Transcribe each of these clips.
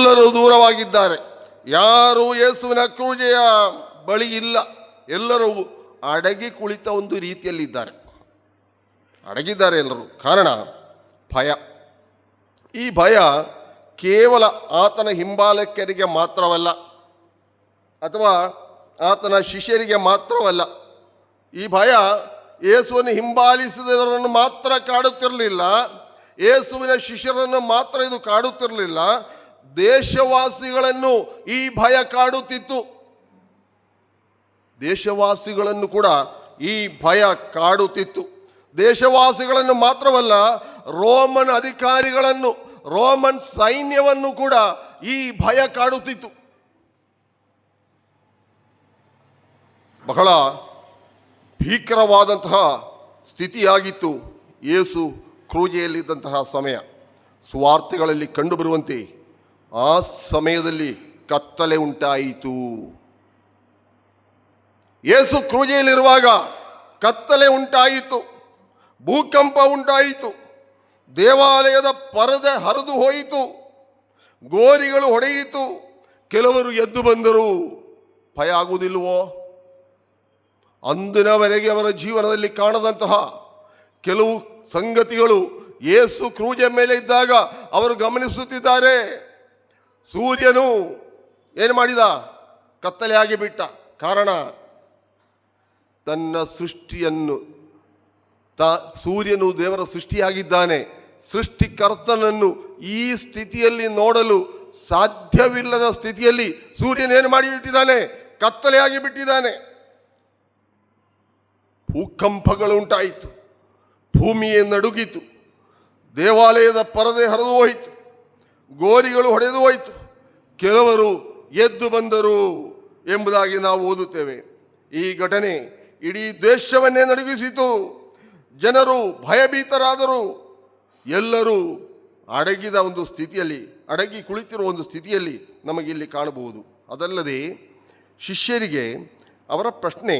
ಎಲ್ಲರೂ ದೂರವಾಗಿದ್ದಾರೆ. ಯಾರೂ ಯೇಸುವಿನ ಕ್ರೂಜೆಯ ಬಳಿ ಇಲ್ಲ. ಎಲ್ಲರೂ ಅಡಗಿ ಕುಳಿತ ಒಂದು ರೀತಿಯಲ್ಲಿದ್ದಾರೆ. ಅಡಗಿದ್ದಾರೆ ಎಲ್ಲರೂ. ಕಾರಣ ಭಯ. ಈ ಭಯ ಕೇವಲ ಆತನ ಹಿಂಬಾಲಕರಿಗೆ ಮಾತ್ರವಲ್ಲ, ಅಥವಾ ಆತನ ಶಿಷ್ಯರಿಗೆ ಮಾತ್ರವಲ್ಲ. ಈ ಭಯ ಯೇಸುವನ್ನು ಹಿಂಬಾಲಿಸಿದವರನ್ನು ಮಾತ್ರ ಕಾಡುತ್ತಿರಲಿಲ್ಲ, ಯೇಸುವಿನ ಶಿಷ್ಯರನ್ನು ಮಾತ್ರ ಇದು ಕಾಡುತ್ತಿರಲಿಲ್ಲ, ದೇಶವಾಸಿಗಳನ್ನು ಈ ಭಯ ಕಾಡುತ್ತಿತ್ತು. ದೇಶವಾಸಿಗಳನ್ನು ಕೂಡ ಈ ಭಯ ಕಾಡುತ್ತಿತ್ತು. ದೇಶವಾಸಿಗಳನ್ನು ಮಾತ್ರವಲ್ಲ, ರೋಮನ್ ಅಧಿಕಾರಿಗಳನ್ನು, ರೋಮನ್ ಸೈನ್ಯವನ್ನು ಕೂಡ ಈ ಭಯ ಕಾಡುತ್ತಿತ್ತು. ಬಹಳ ಭೀಕರವಾದಂತಹ ಸ್ಥಿತಿಯಾಗಿತ್ತು ಯೇಸು ಕ್ರೂಜೆಯಲ್ಲಿದ್ದಂತಹ ಸಮಯ. ಸುವಾರ್ತೆಗಳಲ್ಲಿ ಕಂಡುಬರುವಂತೆ ಆ ಸಮಯದಲ್ಲಿ ಕತ್ತಲೆ ಉಂಟಾಯಿತು. ಯೇಸು ಕ್ರೂಜೆಯಲ್ಲಿರುವಾಗ ಕತ್ತಲೆ ಉಂಟಾಯಿತು, ಭೂಕಂಪ ಉಂಟಾಯಿತು, ದೇವಾಲಯದ ಪರದೆ ಹರಿದು ಹೋಯಿತು, ಗೋರಿಗಳು ಹೊಡೆಯಿತು, ಕೆಲವರು ಎದ್ದು ಬಂದರು. ಭಯ ಆಗುವುದಿಲ್ವೋ? ಅಂದಿನವರೆಗೆ ಅವರ ಜೀವನದಲ್ಲಿ ಕಾಣದಂತಹ ಕೆಲವು ಸಂಗತಿಗಳು ಯೇಸು ಕ್ರೂಜೆ ಮೇಲೆ ಇದ್ದಾಗ ಅವರು ಗಮನಿಸುತ್ತಿದ್ದಾರೆ. ಸೂರ್ಯನು ಏನು ಮಾಡಿದ? ಕತ್ತಲೆಯಾಗಿ ಬಿಟ್ಟ. ಕಾರಣ ತನ್ನ ಸೃಷ್ಟಿಯನ್ನು ಸೂರ್ಯನು ದೇವರ ಸೃಷ್ಟಿಯಾಗಿದ್ದಾನೆ. ಸೃಷ್ಟಿಕರ್ತನನ್ನು ಈ ಸ್ಥಿತಿಯಲ್ಲಿ ನೋಡಲು ಸಾಧ್ಯವಿಲ್ಲದ ಸ್ಥಿತಿಯಲ್ಲಿ ಸೂರ್ಯನೇನು ಮಾಡಿಬಿಟ್ಟಿದ್ದಾನೆ? ಕತ್ತಲೆಯಾಗಿ ಬಿಟ್ಟಿದ್ದಾನೆ. ಭೂಕಂಪಗಳು ಉಂಟಾಯಿತು, ಭೂಮಿಯೇ ನಡುಗಿತು, ದೇವಾಲಯದ ಪರದೆ ಹರಿದು ಹೋಯಿತು, ಗೋರಿಗಳು ಹೊಡೆದು ಹೋಯಿತು, ಕೆಲವರು ಎದ್ದು ಬಂದರು ಎಂಬುದಾಗಿ ನಾವು ಓದುತ್ತೇವೆ. ಈ ಘಟನೆ ಇಡೀ ದೇಶವನ್ನೇ ನಡುಗಿಸಿತು. ಜನರು ಭಯಭೀತರಾದರು. ಎಲ್ಲರೂ ಅಡಗಿದ ಒಂದು ಸ್ಥಿತಿಯಲ್ಲಿ, ಅಡಗಿ ಕುಳಿತಿರುವ ಒಂದು ಸ್ಥಿತಿಯಲ್ಲಿ ನಮಗಿಲ್ಲಿ ಕಾಣಬಹುದು. ಅದಲ್ಲದೆ ಶಿಷ್ಯರಿಗೆ ಅವರ ಪ್ರಶ್ನೆ,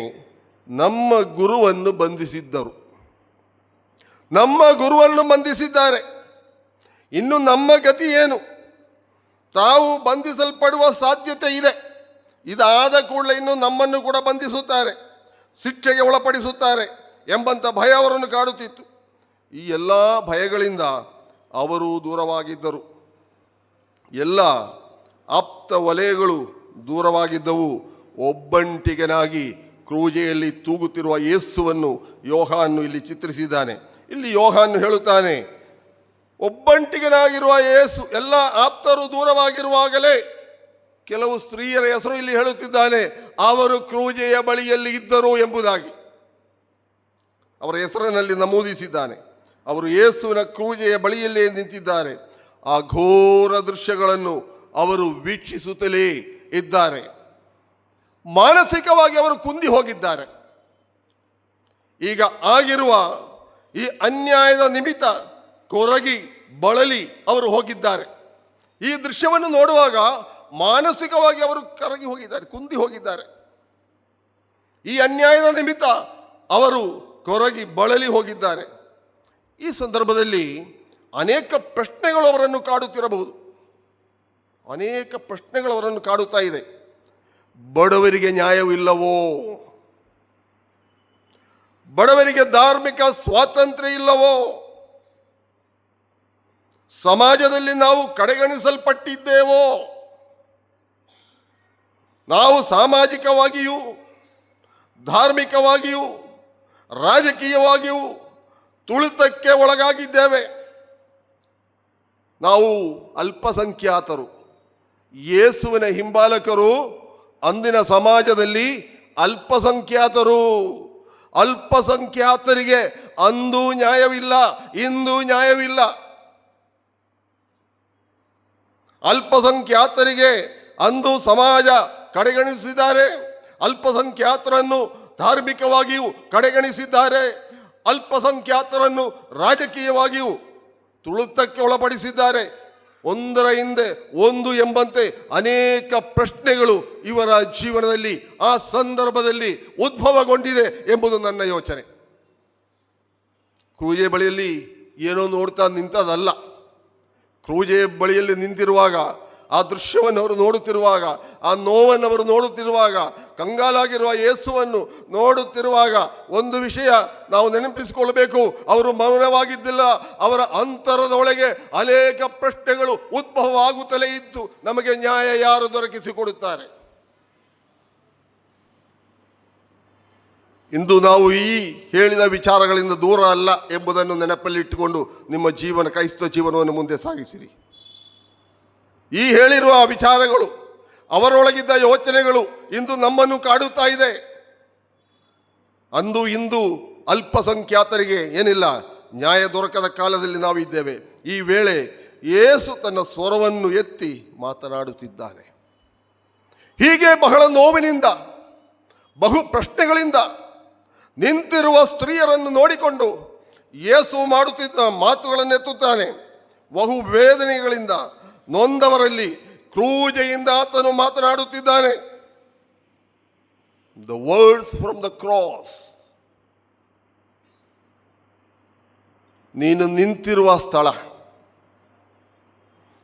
ನಮ್ಮ ಗುರುವನ್ನು ಬಂಧಿಸಿದ್ದರು, ನಮ್ಮ ಗುರುವನ್ನು ಬಂಧಿಸಿದ್ದಾರೆ, ಇನ್ನು ನಮ್ಮ ಗತಿ ಏನು? ತಾವು ಬಂಧಿಸಲ್ಪಡುವ ಸಾಧ್ಯತೆ ಇದೆ. ಇದಾದ ಕೂಡಲೇ ಇನ್ನು ನಮ್ಮನ್ನು ಕೂಡ ಬಂಧಿಸುತ್ತಾರೆ, ಶಿಕ್ಷೆಗೆ ಒಳಪಡಿಸುತ್ತಾರೆ ಎಂಬಂಥ ಭಯ ಅವರನ್ನು ಕಾಡುತ್ತಿತ್ತು. ಈ ಎಲ್ಲ ಭಯಗಳಿಂದ ಅವರು ದೂರವಾಗಿದ್ದರು. ಎಲ್ಲ ಆಪ್ತ ವಲಯಗಳು ದೂರವಾಗಿದ್ದವು. ಒಬ್ಬಂಟಿಗನಾಗಿ ಕ್ರೂಜೆಯಲ್ಲಿ ತೂಗುತ್ತಿರುವ ಯೇಸುವನ್ನು ಯೋಹಾನು ಇಲ್ಲಿ ಚಿತ್ರಿಸಿದ್ದಾನೆ. ಇಲ್ಲಿ ಯೋಹಾನು ಹೇಳುತ್ತಾನೆ, ಒಬ್ಬಂಟಿಗನಾಗಿರುವ ಯೇಸು, ಎಲ್ಲ ಆಪ್ತರು ದೂರವಾಗಿರುವಾಗಲೇ ಕೆಲವು ಸ್ತ್ರೀಯರ ಹೆಸರು ಇಲ್ಲಿ ಹೇಳುತ್ತಿದ್ದಾನೆ, ಅವರು ಕ್ರೂಜೆಯ ಬಳಿಯಲ್ಲಿ ಇದ್ದರು ಎಂಬುದಾಗಿ ಅವರ ಹೆಸರಿನಲ್ಲಿ ನಮೂದಿಸಿದ್ದಾನೆ. ಅವರು ಯೇಸುವಿನ ಕ್ರೂಜೆಯ ಬಳಿಯಲ್ಲೇ ನಿಂತಿದ್ದಾರೆ. ಆ ಘೋರ ದೃಶ್ಯಗಳನ್ನು ಅವರು ವೀಕ್ಷಿಸುತ್ತಲೇ ಇದ್ದಾರೆ. ಮಾನಸಿಕವಾಗಿ ಅವರು ಕುಂದಿ ಹೋಗಿದ್ದಾರೆ. ಈಗ ಆಗಿರುವ ಈ ಅನ್ಯಾಯದ ನಿಮಿತ್ತ ಕೊರಗಿ ಬಳಲಿ ಅವರು ಹೋಗಿದ್ದಾರೆ. ಈ ದೃಶ್ಯವನ್ನು ನೋಡುವಾಗ ಮಾನಸಿಕವಾಗಿ ಅವರು ಕರಗಿ ಹೋಗಿದ್ದಾರೆ, ಕುಂದಿ ಹೋಗಿದ್ದಾರೆ. ಈ ಅನ್ಯಾಯದ ನಿಮಿತ್ತ ಅವರು ಕೊರಗಿ ಬಳಲಿ ಹೋಗಿದ್ದಾರೆ. ಈ ಸಂದರ್ಭದಲ್ಲಿ ಅನೇಕ ಪ್ರಶ್ನೆಗಳು ಅವರನ್ನು ಕಾಡುತ್ತಿರಬಹುದು. ಅನೇಕ ಪ್ರಶ್ನೆಗಳು ಅವರನ್ನು ಕಾಡುತ್ತಾ ಇದೆ. ಬಡವರಿಗೆ ನ್ಯಾಯವಿಲ್ಲವೋ? ಬಡವರಿಗೆ ಧಾರ್ಮಿಕ ಸ್ವಾತಂತ್ರ್ಯ ಇಲ್ಲವೋ? ಸಮಾಜದಲ್ಲಿ ನಾವು ಕಡೆಗಣಿಸಲ್ಪಟ್ಟಿದ್ದೇವೋ? ನಾವು ಸಾಮಾಜಿಕವಾಗಿಯೂ, ಧಾರ್ಮಿಕವಾಗಿಯೂ, ರಾಜಕೀಯವಾಗಿಯೂ ತುಳಿತಕ್ಕೆ ಒಳಗಾಗಿದ್ದೇವೆ. ನಾವು ಅಲ್ಪಸಂಖ್ಯಾತರು. ಯೇಸುವಿನ ಹಿಂಬಾಲಕರು ಅಂದಿನ ಸಮಾಜದಲ್ಲಿ ಅಲ್ಪಸಂಖ್ಯಾತರು. ಅಲ್ಪಸಂಖ್ಯಾತರಿಗೆ ಅಂದೂ ನ್ಯಾಯವಿಲ್ಲ, ಇಂದೂ ನ್ಯಾಯವಿಲ್ಲ. ಅಲ್ಪಸಂಖ್ಯಾತರಿಗೆ ಅಂದು ಸಮಾಜ ಕಡೆಗಣಿಸಿದ್ದಾರೆ, ಅಲ್ಪಸಂಖ್ಯಾತರನ್ನು ಧಾರ್ಮಿಕವಾಗಿಯೂ ಕಡೆಗಣಿಸಿದ್ದಾರೆ, ಅಲ್ಪಸಂಖ್ಯಾತರನ್ನು ರಾಜಕೀಯವಾಗಿಯೂ ತುಳಿತಕ್ಕೆ ಒಳಪಡಿಸಿದ್ದಾರೆ. ಒಂದರ ಹಿಂದೆ ಒಂದು ಎಂಬಂತೆ ಅನೇಕ ಪ್ರಶ್ನೆಗಳು ಇವರ ಜೀವನದಲ್ಲಿ ಆ ಸಂದರ್ಭದಲ್ಲಿ ಉದ್ಭವಗೊಂಡಿದೆ ಎಂಬುದು ನನ್ನ ಯೋಚನೆ. ಕ್ರೂಜೆ ಬಳಿಯಲ್ಲಿ ಏನೋ ನೋಡ್ತಾ ನಿಂತದಲ್ಲ. ಕ್ರೂಜೆ ಬಳಿಯಲ್ಲಿ ನಿಂತಿರುವಾಗ ಆ ದೃಶ್ಯವನ್ನು ಅವರು ನೋಡುತ್ತಿರುವಾಗ, ಆ ನೋವನ್ನು ಅವರು ನೋಡುತ್ತಿರುವಾಗ, ಕಂಗಾಲಾಗಿರುವ ಯೇಸುವನ್ನು ನೋಡುತ್ತಿರುವಾಗ ಒಂದು ವಿಷಯ ನಾವು ನೆನಪಿಸಿಕೊಳ್ಳಬೇಕು, ಅವರು ಮೌನವಾಗಿದ್ದಿಲ್ಲ. ಅವರ ಅಂತರದೊಳಗೆ ಅನೇಕ ಪ್ರಶ್ನೆಗಳು ಉದ್ಭವವಾಗುತ್ತಲೇ ಇತ್ತು. ನಮಗೆ ನ್ಯಾಯ ಯಾರು ದೊರಕಿಸಿಕೊಡುತ್ತಾರೆ? ಇಂದು ನಾವು ಈ ಹೇಳಿದ ವಿಚಾರಗಳಿಂದ ದೂರ ಅಲ್ಲ ಎಂಬುದನ್ನು ನೆನಪಲ್ಲಿಟ್ಟುಕೊಂಡು ನಿಮ್ಮ ಕ್ರೈಸ್ತ ಜೀವನವನ್ನು ಮುಂದೆ ಸಾಗಿಸಿರಿ. ಈ ಹೇಳಿರುವ ವಿಚಾರಗಳು, ಅವರೊಳಗಿದ್ದ ಯೋಚನೆಗಳು ಇಂದು ನಮ್ಮನ್ನು ಕಾಡುತ್ತಾ ಇದೆ. ಅಂದು ಇಂದು ಅಲ್ಪಸಂಖ್ಯಾತರಿಗೆ ಏನಿಲ್ಲ, ನ್ಯಾಯ ದೊರಕದ ಕಾಲದಲ್ಲಿ ನಾವು ಇದ್ದೇವೆ. ಈ ವೇಳೆ ಯೇಸು ತನ್ನ ಸ್ವರವನ್ನು ಎತ್ತಿ ಮಾತನಾಡುತ್ತಿದ್ದಾನೆ. ಹೀಗೆ ಬಹಳ ನೋವಿನಿಂದ, ಬಹು ಪ್ರಶ್ನೆಗಳಿಂದ ನಿಂತಿರುವ ಸ್ತ್ರೀಯರನ್ನು ನೋಡಿಕೊಂಡು ಯೇಸು ಮಾಡುತ್ತಿದ್ದ ಮಾತುಗಳನ್ನು ಎತ್ತುತ್ತಾನೆ. ಬಹು ವೇದನೆಗಳಿಂದ ನೊಂದವರಲ್ಲಿ ಕ್ರೂಜೆಯಿಂದ ಆತನು ಮಾತನಾಡುತ್ತಿದ್ದಾನೆ. The words from the cross. ನೀನು ನಿಂತಿರುವ ಸ್ಥಳ,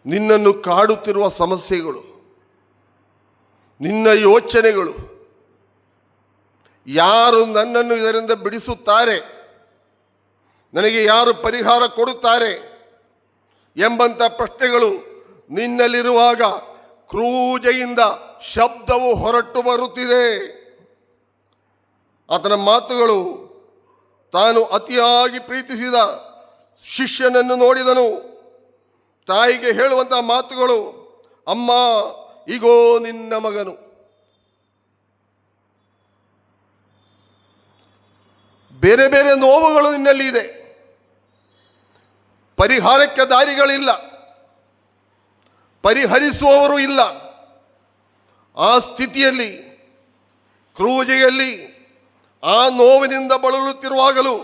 ನಿನ್ನನ್ನು ಕಾಡುತ್ತಿರುವ ಸಮಸ್ಯೆಗಳು, ನಿನ್ನ ಯೋಚನೆಗಳು, ಯಾರು ನನ್ನನ್ನು ಇದರಿಂದ ಬಿಡಿಸುತ್ತಾರೆ, ನನಗೆ ಯಾರು ಪರಿಹಾರ ಕೊಡುತ್ತಾರೆ ಎಂಬಂಥ ಪ್ರಶ್ನೆಗಳು ನಿನ್ನಲ್ಲಿರುವಾಗ ಕ್ರೂಜೆಯಿಂದ ಶಬ್ದವು ಹೊರಟು ಬರುತ್ತಿದೆ. ಆತನ ಮಾತುಗಳು, ತಾನು ಅತಿಯಾಗಿ ಪ್ರೀತಿಸಿದ ಶಿಷ್ಯನನ್ನು ನೋಡಿದನು. ತಾಯಿಗೆ ಹೇಳುವಂಥ ಮಾತುಗಳು, ಅಮ್ಮ ಇಗೋ ನಿನ್ನ ಮಗನು. ಬೇರೆ ಬೇರೆ ನೋವುಗಳು ನಿನ್ನಲ್ಲಿ ಇದೆ, ಪರಿಹಾರಕ್ಕೆ ದಾರಿಗಳಿಲ್ಲ, ಪರಿಹರಿಸುವವರು ಇಲ್ಲ. ಆ ಸ್ಥಿತಿಯಲ್ಲಿ, ಕ್ರೂಜೆಯಲ್ಲಿ, ಆ ನೋವಿನಿಂದ ಬಳಲುತ್ತಿರುವಾಗಲೂ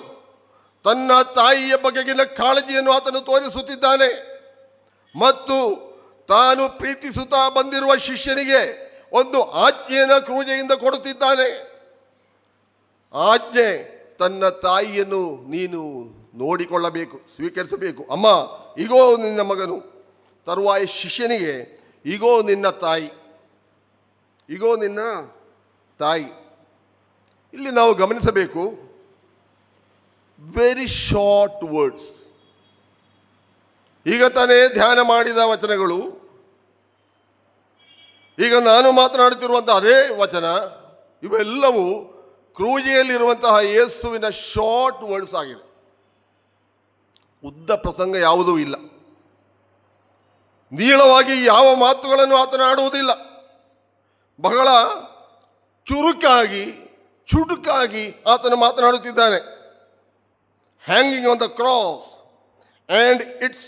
ತನ್ನ ತಾಯಿಯ ಬಗೆಗಿನ ಕಾಳಜಿಯನ್ನು ಆತನು ತೋರಿಸುತ್ತಿದ್ದಾನೆ. ಮತ್ತು ತಾನು ಪ್ರೀತಿಸುತ್ತಾ ಬಂದಿರುವ ಶಿಷ್ಯನಿಗೆ ಒಂದು ಆಜ್ಞೆಯನ್ನು ಕ್ರೂಜೆಯಿಂದ ಕೊಡುತ್ತಿದ್ದಾನೆ. ಆಜ್ಞೆ, ತನ್ನ ತಾಯಿಯನ್ನು ನೀನು ನೋಡಿಕೊಳ್ಳಬೇಕು, ಸ್ವೀಕರಿಸಬೇಕು. ಅಮ್ಮ ಇಗೋ ನಿನ್ನ ಮಗನು. ತರುವಾಯ ಶಿಷ್ಯನಿಗೆ, ಇಗೋ ನಿನ್ನ ತಾಯಿ, ಇಗೋ ನಿನ್ನ ತಾಯಿ. ಇಲ್ಲಿ ನಾವು ಗಮನಿಸಬೇಕು, ವೆರಿ ಶಾರ್ಟ್ ವರ್ಡ್ಸ್. ಈಗ ತಾನೇ ಧ್ಯಾನ ಮಾಡಿದ ವಚನಗಳು, ಈಗ ನಾನು ಮಾತನಾಡುತ್ತಿರುವಂತಹ ಅದೇ ವಚನ, ಇವೆಲ್ಲವೂ ಕ್ರೂಜೆಯಲ್ಲಿರುವಂತಹ ಯೇಸುವಿನ ಶಾರ್ಟ್ ವರ್ಡ್ಸ್ ಆಗಿದೆ. ಉದ್ದ ಪ್ರಸಂಗ ಯಾವುದೂ ಇಲ್ಲ, ನೀಳವಾಗಿ ಯಾವ ಮಾತುಗಳನ್ನು ಆತನಾಡುವುದಿಲ್ಲ. ಬಹಳ ಚುರುಕಾಗಿ ಆತನು ಮಾತನಾಡುತ್ತಿದ್ದಾನೆ. Hanging on the cross and its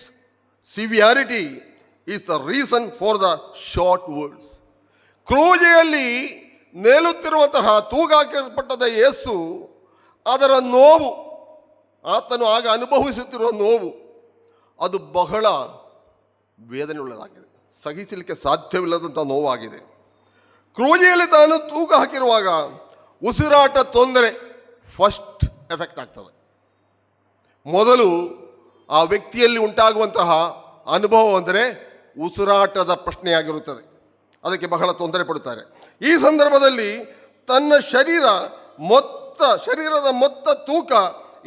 severity is the reason for the short words. ಕ್ರೂಜೆಯಲ್ಲಿ ನೇಲುತ್ತಿರುವಂತಹ ತೂಗಾಕಲ್ಪಟ್ಟದ ಯೇಸು, ಅದರ ನೋವು, ಆತನು ಆಗ ಅನುಭವಿಸುತ್ತಿರುವ ನೋವು, ಅದು ಬಹಳ ವೇದನೆಯುಳ್ಳದಾಗಿದೆ, ಸಹಿಸಲಿಕ್ಕೆ ಸಾಧ್ಯವಿಲ್ಲದಂಥ ನೋವಾಗಿದೆ. ಕ್ರೂಜೆಯಲ್ಲಿ ತಾನು ತೂಗ ಹಾಕಿರುವಾಗ ಉಸಿರಾಟ ತೊಂದರೆ ಫಸ್ಟ್ ಎಫೆಕ್ಟ್ ಆಗ್ತದೆ. ಮೊದಲು ಆ ವ್ಯಕ್ತಿಯಲ್ಲಿ ಉಂಟಾಗುವಂತಹ ಅನುಭವ ಅಂದರೆ ಉಸಿರಾಟದ ಪ್ರಶ್ನೆಯಾಗಿರುತ್ತದೆ. ಅದಕ್ಕೆ ಬಹಳ ತೊಂದರೆ ಪಡುತ್ತಾರೆ. ಈ ಸಂದರ್ಭದಲ್ಲಿ ತನ್ನ ಶರೀರದ ಮೊತ್ತ ತೂಕ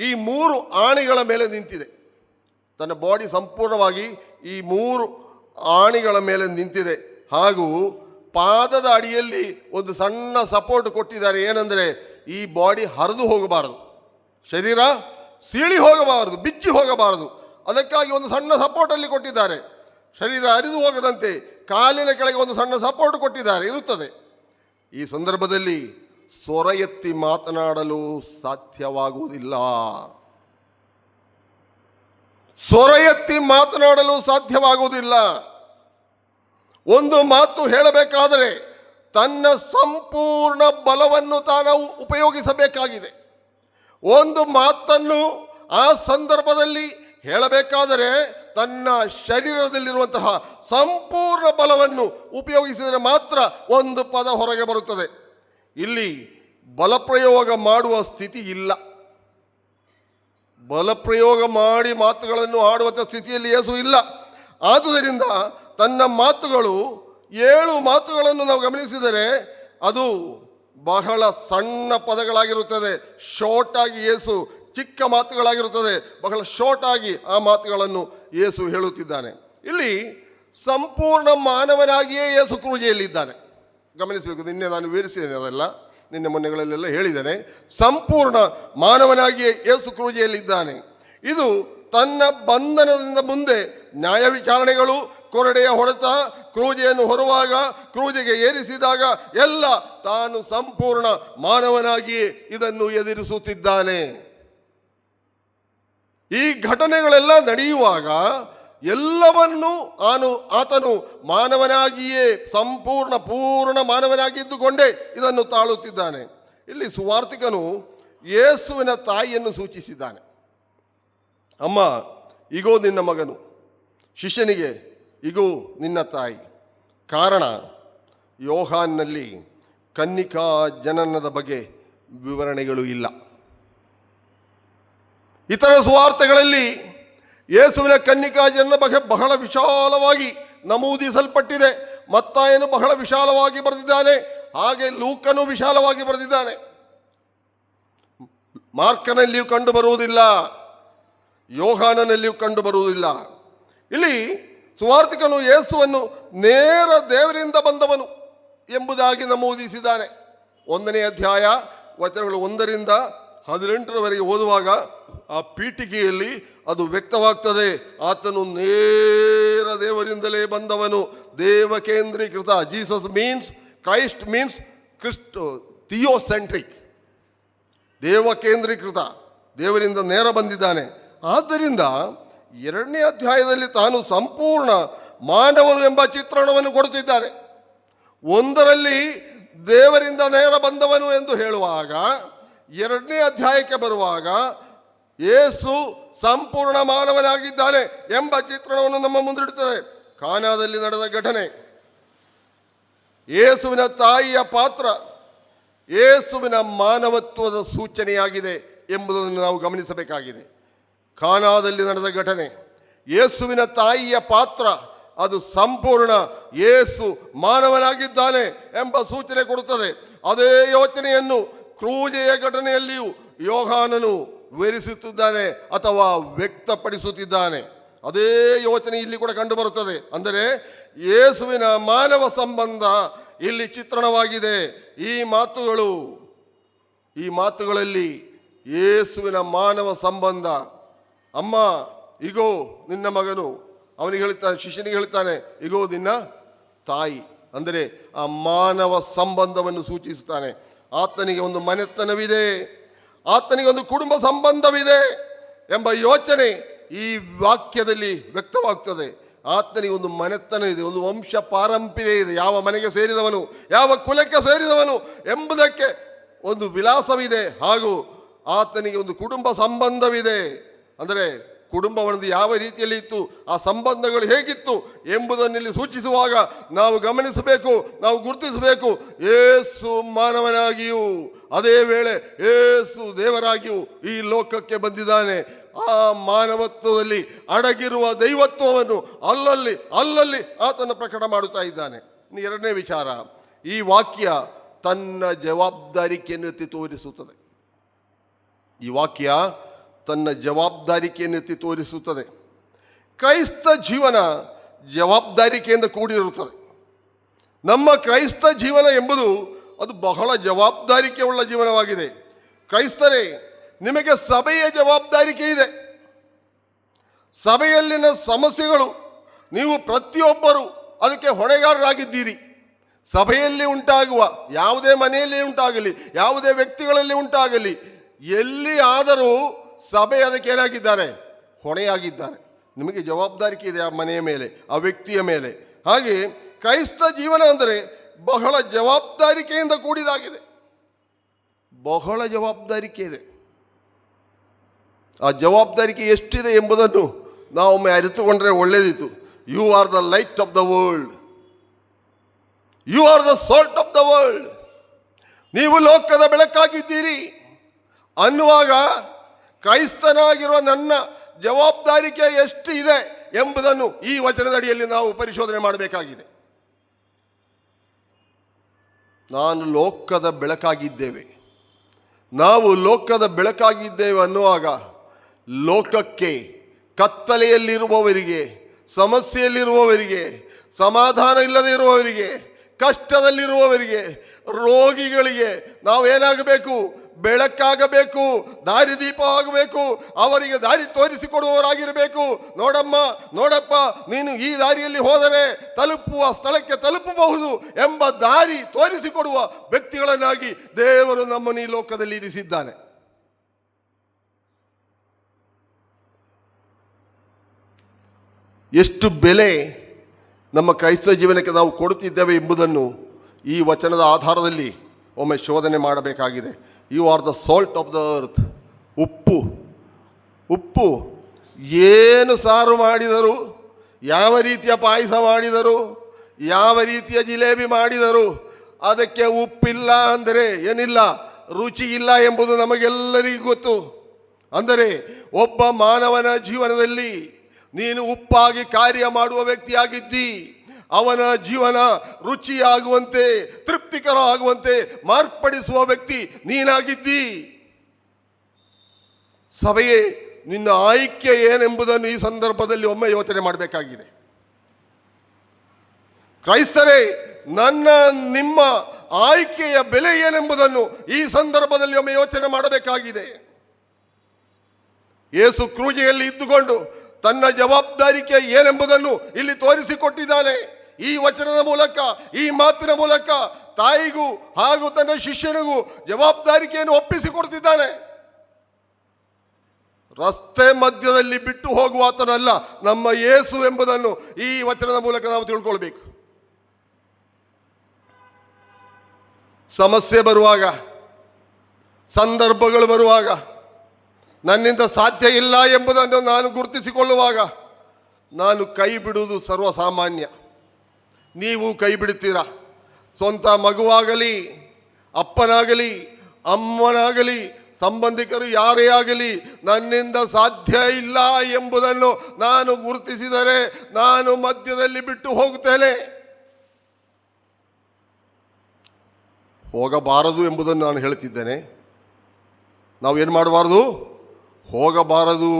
ಈ 3 ಆಣಿಗಳ ಮೇಲೆ ನಿಂತಿದೆ. ತನ್ನ ಬಾಡಿ ಸಂಪೂರ್ಣವಾಗಿ ಈ 3 ಆಣಿಗಳ ಮೇಲೆ ನಿಂತಿದೆ. ಹಾಗೂ ಪಾದದ ಅಡಿಯಲ್ಲಿ ಒಂದು ಸಣ್ಣ ಸಪೋರ್ಟ್ ಕೊಟ್ಟಿದ್ದಾರೆ. ಏನಂದರೆ ಈ ಬಾಡಿ ಹರಿದು ಹೋಗಬಾರದು, ಶರೀರ ಸೀಳಿ ಹೋಗಬಾರದು, ಬಿಚ್ಚಿ ಹೋಗಬಾರದು. ಅದಕ್ಕಾಗಿ ಒಂದು ಸಣ್ಣ ಸಪೋರ್ಟಲ್ಲಿ ಕೊಟ್ಟಿದ್ದಾರೆ. ಶರೀರ ಹರಿದು ಹೋಗದಂತೆ ಕಾಲಿನ ಕೆಳಗೆ ಒಂದು ಸಣ್ಣ ಸಪೋರ್ಟ್ ಕೊಟ್ಟಿದ್ದಾರೆ, ಇರುತ್ತದೆ. ಈ ಸಂದರ್ಭದಲ್ಲಿ ಸ್ವರ ಎತ್ತಿ ಮಾತನಾಡಲು ಸಾಧ್ಯವಾಗುವುದಿಲ್ಲ. ಸ್ವರ ಎತ್ತಿ ಮಾತನಾಡಲು ಸಾಧ್ಯವಾಗುವುದಿಲ್ಲ. ಒಂದು ಮಾತು ಹೇಳಬೇಕಾದರೆ ತನ್ನ ಸಂಪೂರ್ಣ ಬಲವನ್ನು ತಾನು ಉಪಯೋಗಿಸಬೇಕಾಗಿದೆ. ಒಂದು ಮಾತನ್ನು ಆ ಸಂದರ್ಭದಲ್ಲಿ ಹೇಳಬೇಕಾದರೆ ತನ್ನ ಶರೀರದಲ್ಲಿರುವಂತಹ ಸಂಪೂರ್ಣ ಬಲವನ್ನು ಉಪಯೋಗಿಸಿದರೆ ಮಾತ್ರ ಒಂದು ಪದ ಹೊರಗೆ ಬರುತ್ತದೆ. ಇಲ್ಲಿ ಬಲಪ್ರಯೋಗ ಮಾಡುವ ಸ್ಥಿತಿ ಇಲ್ಲ. ಬಲಪ್ರಯೋಗ ಮಾಡಿ ಮಾತುಗಳನ್ನು ಆಡುವಂಥ ಸ್ಥಿತಿಯಲ್ಲಿ ಯೇಸು ಇಲ್ಲ. ಆದುದರಿಂದ ತನ್ನ ಮಾತುಗಳು 7 ಮಾತುಗಳನ್ನು ನಾವು ಗಮನಿಸಿದರೆ ಅದು ಬಹಳ ಸಣ್ಣ ಪದಗಳಾಗಿರುತ್ತದೆ. ಶಾರ್ಟ್ ಆಗಿ ಯೇಸು, ಚಿಕ್ಕ ಮಾತುಗಳಾಗಿರುತ್ತದೆ, ಬಹಳ ಶಾರ್ಟ್ ಆಗಿ ಆ ಮಾತುಗಳನ್ನು ಯೇಸು ಹೇಳುತ್ತಿದ್ದಾನೆ. ಇಲ್ಲಿ ಸಂಪೂರ್ಣ ಮಾನವನಾಗಿಯೇ ಯೇಸು ಕ್ರೂಜೆಯಲ್ಲಿದ್ದಾನೆ. ಗಮನಿಸಬೇಕು, ನಿನ್ನೆ ನಾನು ವಿವರಿಸಿದ್ದೇನೆ, ಅದೆಲ್ಲ ನಿನ್ನೆ ಮೊನ್ನೆಗಳಲ್ಲೆಲ್ಲ ಹೇಳಿದ್ದೇನೆ. ಸಂಪೂರ್ಣ ಮಾನವನಾಗಿಯೇ ಯೇಸು ಕ್ರೂಜೆಯಲ್ಲಿದ್ದಾನೆ. ಇದು ತನ್ನ ಬಂಧನದಿಂದ ಮುಂದೆ ನ್ಯಾಯ ವಿಚಾರಣೆಗಳು, ಕೊರಡೆಯ ಹೊಡೆತ, ಕ್ರೂಜೆಯನ್ನು ಹೊರುವಾಗ, ಕ್ರೂಜೆಗೆ ಏರಿಸಿದಾಗ ಎಲ್ಲ ತಾನು ಸಂಪೂರ್ಣ ಮಾನವನಾಗಿಯೇ ಇದನ್ನು ಎದುರಿಸುತ್ತಿದ್ದಾನೆ. ಈ ಘಟನೆಗಳೆಲ್ಲ ನಡೆಯುವಾಗ ಎಲ್ಲವನ್ನೂ ಆತನು ಮಾನವನಾಗಿಯೇ ಪೂರ್ಣ ಮಾನವನಾಗಿದ್ದುಕೊಂಡೇ ಇದನ್ನು ತಾಳುತ್ತಿದ್ದಾನೆ. ಇಲ್ಲಿ ಸುವಾರ್ತಿಕನು ಯೇಸುವಿನ ತಾಯಿಯನ್ನು ಸೂಚಿಸಿದ್ದಾನೆ. ಅಮ್ಮ, ಇಗೋ ನಿನ್ನ ಮಗನು. ಶಿಷ್ಯನಿಗೆ ಇಗೋ ನಿನ್ನ ತಾಯಿ. ಕಾರಣ, ಯೋಹಾನ್ನಲ್ಲಿ ಕನ್ನಿಕಾ ಜನನದ ಬಗ್ಗೆ ವಿವರಣೆಗಳು ಇಲ್ಲ. ಇತರ ಸುವಾರ್ತೆಗಳಲ್ಲಿ ಯೇಸುವಿನ ಕನ್ನಿಕಾ ಜನನ ಬಗ್ಗೆ ಬಹಳ ವಿಶಾಲವಾಗಿ ನಮೂದಿಸಲ್ಪಟ್ಟಿದೆ. ಮತ್ತಾಯನು ಬಹಳ ವಿಶಾಲವಾಗಿ ಬರೆದಿದ್ದಾನೆ, ಹಾಗೆ ಲೂಕನು ವಿಶಾಲವಾಗಿ ಬರೆದಿದ್ದಾನೆ. ಮಾರ್ಕನಲ್ಲಿಯೂ ಕಂಡು ಬರುವುದಿಲ್ಲ, ಯೋಹಾನನಲ್ಲಿಯೂ ಕಂಡು ಬರುವುದಿಲ್ಲ. ಇಲ್ಲಿ ಸುವಾರ್ತಿಕನು ಯೇಸುವನ್ನು ನೇರ ದೇವರಿಂದ ಬಂದವನು ಎಂಬುದಾಗಿ ನಮೂದಿಸಿದ್ದಾನೆ. 1ನೇ ಅಧ್ಯಾಯ ವಚನಗಳು 1ರಿಂದ 18ರವರೆಗೆ ಓದುವಾಗ ಆ ಪೀಠಿಕೆಯಲ್ಲಿ ಅದು ವ್ಯಕ್ತವಾಗ್ತದೆ. ಆತನು ನೇರ ದೇವರಿಂದಲೇ ಬಂದವನು, ದೇವಕೇಂದ್ರೀಕೃತ. ಜೀಸಸ್ ಮೀನ್ಸ್, ಕ್ರೈಸ್ಟ್ ಮೀನ್ಸ್ ಥಿಯೋಸೆಂಟ್ರಿಕ್, ದೇವಕೇಂದ್ರೀಕೃತ, ದೇವರಿಂದ ನೇರ ಬಂದಿದ್ದಾನೆ. ಆದ್ದರಿಂದ 2ನೇ ಅಧ್ಯಾಯದಲ್ಲಿ ತಾನು ಸಂಪೂರ್ಣ ಮಾನವನು ಎಂಬ ಚಿತ್ರಣವನ್ನು ಕೊಡುತ್ತಿದ್ದಾನೆ. 1ರಲ್ಲಿ ದೇವರಿಂದ ನೇರ ಬಂದವನು ಎಂದು ಹೇಳುವಾಗ, 2ನೇ ಅಧ್ಯಾಯಕ್ಕೆ ಬರುವಾಗ ಯೇಸು ಸಂಪೂರ್ಣ ಮಾನವನಾಗಿದ್ದಾನೆ ಎಂಬ ಚಿತ್ರಣವನ್ನು ನಮ್ಮ ಮುಂದಿಡುತ್ತದೆ. ಕಾನಾದಲ್ಲಿ ನಡೆದ ಘಟನೆ, ಯೇಸುವಿನ ತಾಯಿಯ ಪಾತ್ರ ಯೇಸುವಿನ ಮಾನವತ್ವದ ಸೂಚನೆಯಾಗಿದೆ ಎಂಬುದನ್ನು ನಾವು ಗಮನಿಸಬೇಕಾಗಿದೆ. ಕಾನಾದಲ್ಲಿ ನಡೆದ ಘಟನೆ, ಯೇಸುವಿನ ತಾಯಿಯ ಪಾತ್ರ ಅದು ಸಂಪೂರ್ಣ ಯೇಸು ಮಾನವನಾಗಿದ್ದಾನೆ ಎಂಬ ಸೂಚನೆ ಕೊಡುತ್ತದೆ. ಅದೇ ಯೋಚನೆಯನ್ನು ಕ್ರೂಜೆಯ ಘಟನೆಯಲ್ಲಿಯೂ ಯೋಹಾನನು ವಿವರಿಸುತ್ತಿದ್ದಾನೆ ಅಥವಾ ವ್ಯಕ್ತಪಡಿಸುತ್ತಿದ್ದಾನೆ. ಅದೇ ಯೋಚನೆ ಇಲ್ಲಿ ಕೂಡ ಕಂಡುಬರುತ್ತದೆ. ಅಂದರೆ ಯೇಸುವಿನ ಮಾನವ ಸಂಬಂಧ ಇಲ್ಲಿ ಚಿತ್ರಣವಾಗಿದೆ. ಈ ಮಾತುಗಳಲ್ಲಿ ಯೇಸುವಿನ ಮಾನವ ಸಂಬಂಧ. ಅಮ್ಮ, ಇಗೋ ನಿನ್ನ ಮಗನು. ಅವನಿಗೆ ಹೇಳ್ತಾನೆ, ಶಿಷ್ಯನಿಗೆ ಹೇಳ್ತಾನೆ, ಇಗೋ ನಿನ್ನ ತಾಯಿ. ಅಂದರೆ ಆ ಮಾನವ ಸಂಬಂಧವನ್ನು ಸೂಚಿಸುತ್ತಾನೆ. ಆತನಿಗೆ ಒಂದು ಮನೆತನವಿದೆ, ಆತನಿಗೆ ಒಂದು ಕುಟುಂಬ ಸಂಬಂಧವಿದೆ ಎಂಬ ಯೋಚನೆ ಈ ವಾಕ್ಯದಲ್ಲಿ ವ್ಯಕ್ತವಾಗ್ತದೆ. ಆತನಿಗೆ ಒಂದು ಮನೆತನ ಇದೆ, ಒಂದು ವಂಶ ಪಾರಂಪರ್ಯ ಇದೆ, ಯಾವ ಮನೆಗೆ ಸೇರಿದವನು, ಯಾವ ಕುಲಕ್ಕೆ ಸೇರಿದವನು ಎಂಬುದಕ್ಕೆ ಒಂದು ವಿಳಾಸವಿದೆ. ಹಾಗೂ ಆತನಿಗೆ ಒಂದು ಕುಟುಂಬ ಸಂಬಂಧವಿದೆ. ಅಂದರೆ ಕುಟುಂಬವನ್ನದು ಯಾವ ರೀತಿಯಲ್ಲಿ ಇತ್ತು, ಆ ಸಂಬಂಧಗಳು ಹೇಗಿತ್ತು ಎಂಬುದನ್ನಿಲ್ಲಿ ಸೂಚಿಸುವಾಗ ನಾವು ಗಮನಿಸಬೇಕು, ನಾವು ಗುರುತಿಸಬೇಕು. ಯೇಸು ಮಾನವನಾಗಿಯೂ ಅದೇ ವೇಳೆ ಯೇಸು ದೇವರಾಗಿಯೂ ಈ ಲೋಕಕ್ಕೆ ಬಂದಿದ್ದಾನೆ. ಆ ಮಾನವತ್ವದಲ್ಲಿ ಅಡಗಿರುವ ದೈವತ್ವವನ್ನು ಅಲ್ಲಲ್ಲಿ ಆತನ ಪ್ರಕಟ ಮಾಡುತ್ತಾ ಇದ್ದಾನೆ. 2ನೇ ವಿಚಾರ, ಈ ವಾಕ್ಯ ತನ್ನ ಜವಾಬ್ದಾರಿಕೆಯನ್ನು ಎತ್ತಿ ತೋರಿಸುತ್ತದೆ. ಈ ವಾಕ್ಯ ತನ್ನ ಜವಾಬ್ದಾರಿಕೆಯನ್ನು ಎತ್ತಿ ತೋರಿಸುತ್ತದೆ. ಕ್ರೈಸ್ತ ಜೀವನ ಜವಾಬ್ದಾರಿಕೆಯಿಂದ ಕೂಡಿರುತ್ತದೆ. ನಮ್ಮ ಕ್ರೈಸ್ತ ಜೀವನ ಎಂಬುದು ಅದು ಬಹಳ ಜವಾಬ್ದಾರಿಕೆ ಉಳ್ಳ ಜೀವನವಾಗಿದೆ. ಕ್ರೈಸ್ತರೇ, ನಿಮಗೆ ಸಭೆಯ ಜವಾಬ್ದಾರಿಕೆ ಇದೆ. ಸಭೆಯಲ್ಲಿನ ಸಮಸ್ಯೆಗಳು ನೀವು ಪ್ರತಿಯೊಬ್ಬರು ಅದಕ್ಕೆ ಹೊಣೆಗಾರರಾಗಿದ್ದೀರಿ. ಸಭೆಯಲ್ಲಿ ಉಂಟಾಗುವ ಯಾವುದೇ ಮನೆಯಲ್ಲಿ ಉಂಟಾಗಲಿ, ಯಾವುದೇ ವ್ಯಕ್ತಿಗಳಲ್ಲಿ ಉಂಟಾಗಲಿ, ಎಲ್ಲಿ ಆದರೂ ಸಭೆ ಅದಕ್ಕೆ ಏನಾಗಿದ್ದಾರೆ, ಹೊಣೆಯಾಗಿದ್ದಾರೆ. ನಿಮಗೆ ಜವಾಬ್ದಾರಿಕೆ ಇದೆ ಆ ಮನೆಯ ಮೇಲೆ, ಆ ವ್ಯಕ್ತಿಯ ಮೇಲೆ. ಹಾಗೆ ಕ್ರೈಸ್ತ ಜೀವನ ಅಂದರೆ ಬಹಳ ಜವಾಬ್ದಾರಿಕೆಯಿಂದ ಕೂಡಿದಾಗಿದೆ. ಬಹಳ ಜವಾಬ್ದಾರಿಕೆ ಇದೆ. ಆ ಜವಾಬ್ದಾರಿಕೆ ಎಷ್ಟಿದೆ ಎಂಬುದನ್ನು ನಾವೊಮ್ಮೆ ಅರಿತುಕೊಂಡ್ರೆ ಒಳ್ಳೆಯದಿತ್ತು. You are the light of the world, you are the salt of the world. ನೀವು ಲೋಕದ ಬೆಳಕಾಗಿದ್ದೀರಿ ಅನ್ನುವಾಗ ಕ್ರೈಸ್ತನಾಗಿರುವ ನನ್ನ ಜವಾಬ್ದಾರಿಕೆ ಎಷ್ಟು ಇದೆ ಎಂಬುದನ್ನು ಈ ವಚನದ ಅಡಿಯಲ್ಲಿ ನಾವು ಪರಿಶೋಧನೆ ಮಾಡಬೇಕಾಗಿದೆ. ನಾನು ಲೋಕದ ಬೆಳಕಾಗಿದ್ದೇವೆ, ನಾವು ಲೋಕದ ಬೆಳಕಾಗಿದ್ದೇವೆ ಅನ್ನುವಾಗ ಲೋಕಕ್ಕೆ, ಕತ್ತಲೆಯಲ್ಲಿರುವವರಿಗೆ, ಸಮಸ್ಯೆಯಲ್ಲಿರುವವರಿಗೆ, ಸಮಾಧಾನ ಇಲ್ಲದೆ ಇರುವವರಿಗೆ, ಕಷ್ಟದಲ್ಲಿರುವವರಿಗೆ, ರೋಗಿಗಳಿಗೆ ನಾವೇನಾಗಬೇಕು? ಬೆಳಕಾಗಬೇಕು, ದಾರಿದೀಪ ಆಗಬೇಕು, ಅವರಿಗೆ ದಾರಿ ತೋರಿಸಿಕೊಡುವವರಾಗಿರಬೇಕು. ನೋಡಮ್ಮ, ನೋಡಪ್ಪ, ನೀನು ಈ ದಾರಿಯಲ್ಲಿ ಹೋದರೆ ತಲುಪುವ ಸ್ಥಳಕ್ಕೆ ತಲುಪಬಹುದು ಎಂಬ ದಾರಿ ತೋರಿಸಿಕೊಡುವ ವ್ಯಕ್ತಿಗಳನ್ನಾಗಿ ದೇವರು ನಮ್ಮನ್ನು ಈ ಲೋಕದಲ್ಲಿ ಇರಿಸಿದ್ದಾನೆ. ಎಷ್ಟು ಬೆಲೆ ನಮ್ಮ ಕ್ರೈಸ್ತ ಜೀವನಕ್ಕೆ ನಾವು ಕೊಡುತ್ತಿದ್ದೇವೆ ಎಂಬುದನ್ನು ಈ ವಚನದ ಆಧಾರದಲ್ಲಿ ಒಮ್ಮೆ ಶೋಧನೆ ಮಾಡಬೇಕಾಗಿದೆ. You are the salt of the earth. ಉಪ್ಪು ಏನು ಸಾರು ಮಾಡಿದರು, ಯಾವ ರೀತಿಯ ಪಾಯಸ ಮಾಡಿದರು, ಯಾವ ರೀತಿಯ ಜಿಲೇಬಿ ಮಾಡಿದರು, ಅದಕ್ಕೆ ಉಪ್ಪಿಲ್ಲ ಅಂದರೆ ಏನಿಲ್ಲ, ರುಚಿ ಇಲ್ಲ ಎಂಬುದು ನಮಗೆಲ್ಲರಿಗೂ ಗೊತ್ತು. ಅಂದರೆ ಒಬ್ಬ ಮಾನವನ ಜೀವನದಲ್ಲಿ ನೀನು ಉಪ್ಪಾಗಿ ಕಾರ್ಯ ಮಾಡುವ ವ್ಯಕ್ತಿಯಾಗಿದ್ದಿ, ಅವನ ಜೀವನ ರುಚಿಯಾಗುವಂತೆ, ತೃಪ್ತಿಕರ ಆಗುವಂತೆ ಮಾರ್ಪಡಿಸುವ ವ್ಯಕ್ತಿ ನೀನಾಗಿದ್ದಿ. ಸಭೆಯೇ, ನಿನ್ನ ಆಯ್ಕೆ ಏನೆಂಬುದನ್ನು ಈ ಸಂದರ್ಭದಲ್ಲಿ ಒಮ್ಮೆ ಯೋಚನೆ ಮಾಡಬೇಕಾಗಿದೆ. ಕ್ರೈಸ್ತರೇ, ನನ್ನ ನಿಮ್ಮ ಆಯ್ಕೆಯ ಬೆಲೆ ಏನೆಂಬುದನ್ನು ಈ ಸಂದರ್ಭದಲ್ಲಿ ಒಮ್ಮೆ ಯೋಚನೆ ಮಾಡಬೇಕಾಗಿದೆ. ಯೇಸು ಕ್ರೂಜೆಯಲ್ಲಿ ಇದ್ದುಕೊಂಡು ತನ್ನ ಜವಾಬ್ದಾರಿಕೆ ಏನೆಂಬುದನ್ನು ಇಲ್ಲಿ ತೋರಿಸಿಕೊಟ್ಟಿದ್ದಾನೆ. ಈ ವಚನದ ಮೂಲಕ, ಈ ಮಾತಿನ ಮೂಲಕ ತಾಯಿಗೂ ಹಾಗೂ ತನ್ನ ಶಿಷ್ಯನಿಗೂ ಜವಾಬ್ದಾರಿಕೆಯನ್ನು ಒಪ್ಪಿಸಿಕೊಡ್ತಿದ್ದಾನೆ. ರಸ್ತೆ ಮಧ್ಯದಲ್ಲಿ ಬಿಟ್ಟು ಹೋಗುವಾತನಲ್ಲ ನಮ್ಮ ಯೇಸು ಎಂಬುದನ್ನು ಈ ವಚನದ ಮೂಲಕ ನಾವು ತಿಳ್ಕೊಳ್ಬೇಕು. ಸಮಸ್ಯೆ ಬರುವಾಗ, ಸಂದರ್ಭಗಳು ಬರುವಾಗ, ನನ್ನಿಂದ ಸಾಧ್ಯ ಇಲ್ಲ ಎಂಬುದನ್ನು ನಾನು ಗುರುತಿಸಿಕೊಳ್ಳುವಾಗ ನಾನು ಕೈ ಬಿಡುವುದು ಸರ್ವಸಾಮಾನ್ಯ. ನೀವು ಕೈ ಬಿಡುತ್ತೀರಾ. ಸ್ವಂತ ಮಗುವಾಗಲಿ, ಅಪ್ಪನಾಗಲಿ, ಅಮ್ಮನಾಗಲಿ, ಸಂಬಂಧಿಕರು ಯಾರೇ ಆಗಲಿ, ನನ್ನಿಂದ ಸಾಧ್ಯ ಇಲ್ಲ ಎಂಬುದನ್ನು ನಾನು ಗುರುತಿಸಿದರೆ ನಾನು ಮಧ್ಯದಲ್ಲಿ ಬಿಟ್ಟು ಹೋಗುತ್ತೇನೆ. ಹೋಗಬಾರದು ಎಂಬುದನ್ನು ನಾನು ಹೇಳ್ತಿದ್ದೇನೆ. ನಾವೇನು ಮಾಡಬಾರ್ದು? ಹೋಗಬಾರದು.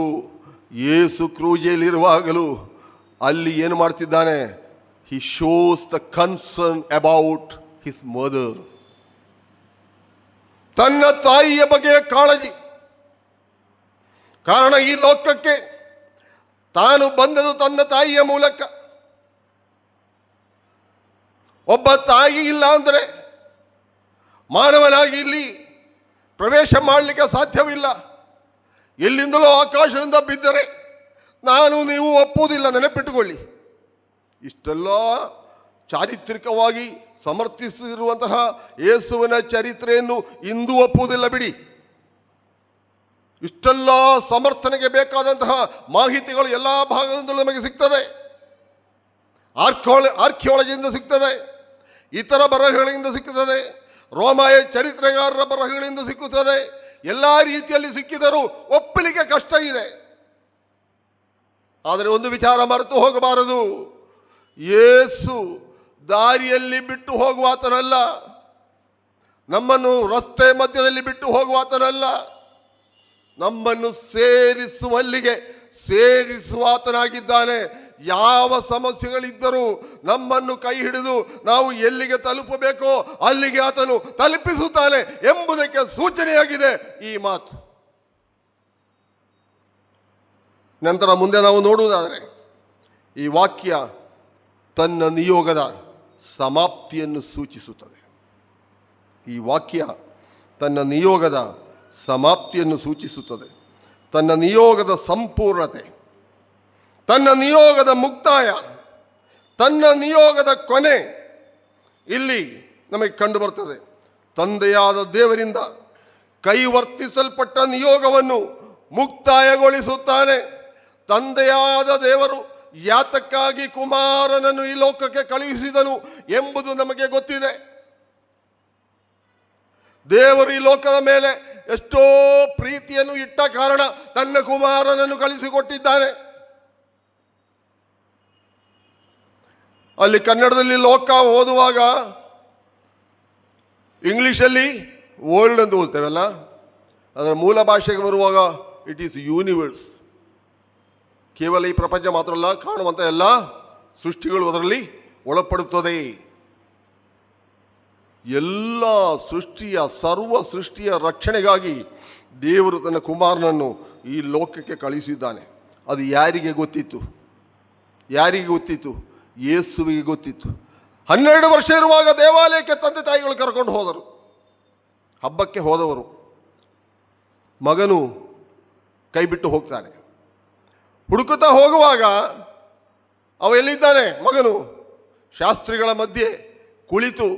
ಯೇಸು ಕ್ರೂಜೆಯಲ್ಲಿರುವಾಗಲೂ ಅಲ್ಲಿ ಏನು ಮಾಡ್ತಿದ್ದಾನೆ? ಹಿ shows the concern about his mother. ತನ್ನ ತಾಯಿಯ ಬಗ್ಗೆ ಕಾಳಜಿ. ಕಾರಣ ಈ ಲೋಕಕ್ಕೆ ತಾನು ಬಂದದು ತನ್ನ ತಾಯಿಯ ಮೂಲಕ. ಒಬ್ಬ ತಾಯಿ ಇಲ್ಲ ಅಂದರೆ ಮಾನವನಾಗಿ ಇಲ್ಲಿ ಪ್ರವೇಶ ಮಾಡಲಿಕ್ಕೆ ಸಾಧ್ಯವಿಲ್ಲ. ಎಲ್ಲಿಂದಲೋ ಆಕಾಶದಿಂದ ಬಿದ್ದರೆ ನಾನು ನೀವು ಒಪ್ಪುವುದಿಲ್ಲ, ನೆನಪಿಟ್ಟುಕೊಳ್ಳಿ. ಇಷ್ಟೆಲ್ಲ ಚಾರಿತ್ರಿಕವಾಗಿ ಸಮರ್ಥಿಸಿರುವಂತಹ ಯೇಸುವಿನ ಚರಿತ್ರೆಯನ್ನು ಇಂದು ಒಪ್ಪುವುದಿಲ್ಲ ಬಿಡಿ. ಇಷ್ಟೆಲ್ಲ ಸಮರ್ಥನೆಗೆ ಬೇಕಾದಂತಹ ಮಾಹಿತಿಗಳು ಎಲ್ಲ ಭಾಗದಿಂದಲೂ ನಮಗೆ ಸಿಗ್ತದೆ. ಆರ್ಕಿಯಾಲಜಿಯಿಂದ ಸಿಗ್ತದೆ, ಇತರ ಬರಹಗಳಿಂದ ಸಿಕ್ಕುತ್ತದೆ, ರೋಮಾಯ ಚರಿತ್ರೆಗಾರರ ಬರಹಗಳಿಂದ ಸಿಕ್ಕುತ್ತದೆ. ಎಲ್ಲ ರೀತಿಯಲ್ಲಿ ಸಿಕ್ಕಿದರೂ ಒಪ್ಪಲಿಕ್ಕೆ ಕಷ್ಟ ಇದೆ. ಆದರೆ ಒಂದು ವಿಚಾರ ಮರೆತು ಹೋಗಬಾರದು. ಯೇಸು ದಾರಿಯಲ್ಲಿ ಬಿಟ್ಟು ಹೋಗುವಾತನಲ್ಲ, ನಮ್ಮನ್ನು ರಸ್ತೆ ಮಧ್ಯದಲ್ಲಿ ಬಿಟ್ಟು ಹೋಗುವಾತನಲ್ಲ, ನಮ್ಮನ್ನು ಸೇರಿಸುವಲ್ಲಿಗೆ ಸೇರಿಸುವಾತನಾಗಿದ್ದಾನೆ. ಯಾವ ಸಮಸ್ಯೆಗಳಿದ್ದರೂ ನಮ್ಮನ್ನು ಕೈ ಹಿಡಿದು ನಾವು ಎಲ್ಲಿಗೆ ತಲುಪಬೇಕೋ ಅಲ್ಲಿಗೆ ಆತನು ತಲುಪಿಸುತ್ತಾನೆ ಎಂಬುದಕ್ಕೆ ಸೂಚನೆಯಾಗಿದೆ ಈ ಮಾತು. ನಂತರ ಮುಂದೆ ನಾವು ನೋಡುವುದಾದರೆ ಈ ವಾಕ್ಯ ತನ್ನ ನಿಯೋಗದ ಸಮಾಪ್ತಿಯನ್ನು ಸೂಚಿಸುತ್ತದೆ. ಈ ವಾಕ್ಯ ತನ್ನ ನಿಯೋಗದ ಸಮಾಪ್ತಿಯನ್ನು ಸೂಚಿಸುತ್ತದೆ. ತನ್ನ ನಿಯೋಗದ ಸಂಪೂರ್ಣತೆ, ತನ್ನ ನಿಯೋಗದ ಮುಕ್ತಾಯ, ತನ್ನ ನಿಯೋಗದ ಕೊನೆ ಇಲ್ಲಿ ನಮಗೆ ಕಂಡು ಬರ್ತದೆ. ತಂದೆಯಾದ ದೇವರಿಂದ ಕೈವರ್ತಿಸಲ್ಪಟ್ಟ ನಿಯೋಗವನ್ನು ಮುಕ್ತಾಯಗೊಳಿಸುತ್ತಾನೆ. ತಂದೆಯಾದ ದೇವರು ಯಾತಕ್ಕಾಗಿ ಕುಮಾರನನ್ನು ಈ ಲೋಕಕ್ಕೆ ಕಳುಹಿಸಿದನು ಎಂಬುದು ನಮಗೆ ಗೊತ್ತಿದೆ. ದೇವರು ಈ ಲೋಕದ ಮೇಲೆ ಎಷ್ಟೋ ಪ್ರೀತಿಯನ್ನು ಇಟ್ಟ ಕಾರಣ ತನ್ನ ಕುಮಾರನನ್ನು ಕಳಿಸಿಕೊಟ್ಟಿದ್ದಾನೆ. ಅಲ್ಲಿ ಕನ್ನಡದಲ್ಲಿ ಲೋಕ ಓದುವಾಗ ಇಂಗ್ಲೀಷಲ್ಲಿ ವರ್ಲ್ಡ್ ಅಂತ ಓದ್ತೇವಲ್ಲ, ಅದರ ಮೂಲ ಭಾಷೆಗೆ ಬರುವಾಗ ಇಟ್ ಈಸ್ ಯೂನಿವರ್ಸ್. ಕೇವಲ ಈ ಪ್ರಪಂಚ ಮಾತ್ರ ಅಲ್ಲ, ಕಾಣುವಂಥ ಎಲ್ಲ ಸೃಷ್ಟಿಗಳು ಅದರಲ್ಲಿ ಒಳಪಡುತ್ತದೆ. ಎಲ್ಲ ಸೃಷ್ಟಿಯ ಸರ್ವ ಸೃಷ್ಟಿಯ ರಕ್ಷಣೆಗಾಗಿ ದೇವರು ತನ್ನ ಕುಮಾರನನ್ನು ಈ ಲೋಕಕ್ಕೆ ಕಳಿಸಿದ್ದಾನೆ. ಅದು ಯಾರಿಗೆ ಗೊತ್ತಿತ್ತು? ಯಾರಿಗೆ ಗೊತ್ತಿತ್ತು? ಯೇಸುವಿಗೆ ಗೊತ್ತಿತ್ತು. 12 ವರ್ಷ ಇರುವಾಗ ದೇವಾಲಯಕ್ಕೆ ತಂದೆ ತಾಯಿಗಳು ಕರ್ಕೊಂಡು ಹೋದರು. ಹಬ್ಬಕ್ಕೆ ಹೋದವರು. ಮಗನು ಕೈ ಬಿಟ್ಟು ಹೋಗ್ತಾನೆ. ಹುಡುಕುತ್ತಾ ಹೋಗುವಾಗ ಅವ ಎಲ್ಲಿದ್ದಾನೆ? ಮಗನು ಶಾಸ್ತ್ರಿಗಳ ಮಧ್ಯೆ ಕುಳಿತು